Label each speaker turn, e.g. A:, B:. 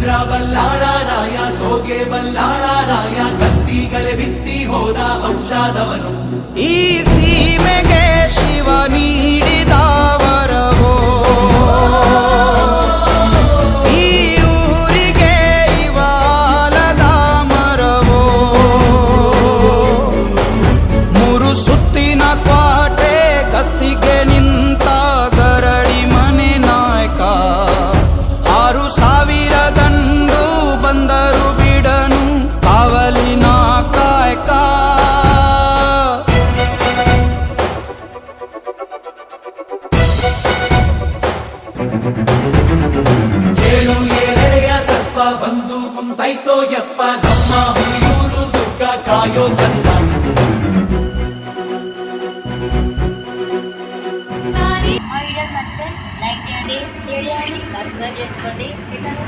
A: ವಜ್ರ ಬಲ್ಲಾಳರಾಯ ಸೋಗೆ ಬಲ್ಲಾಳರಾಯ ಕತ್ತಿಗಲೆ ಬಿತ್ತಿ ಹೋದ ವಂಶಾದವನು
B: ಈ ಸೀಮೆಗೆ ಶಿವ ನೀಡಿದ ವರವೋ ಈ ಊರಿಗೆ ಇವಾಲದ ಮರವೋ ಮೂರು ಸುತ್ತಿನ ಕ್ವಾಟೆ ಗಸ್ತಿಗೆ ನಿಂತ ಗರಡಿ ಮನೆ ನಾಯಕ 6,000 ದಂಡು ಬಂದರು ಬಿಡನು ಕಾವಲಿನ ಕಾಯಕ
A: ಏಳು ಏಳೆಡೆಯ ಸರ್ಪ ಬಂದು ಕುಂತೈತೋ ಯಪ್ಪ ನಮ್ಮ ಹುಲಿಯೂರು ದುರ್ಗ ಕಾಯೋ ತಂದ
C: మా వీడియోస్ నచ్చితే లైక్ చేయండి షేర్ చేయండి సబ్స్క్రైబ్ చేసుకోండి ఇతను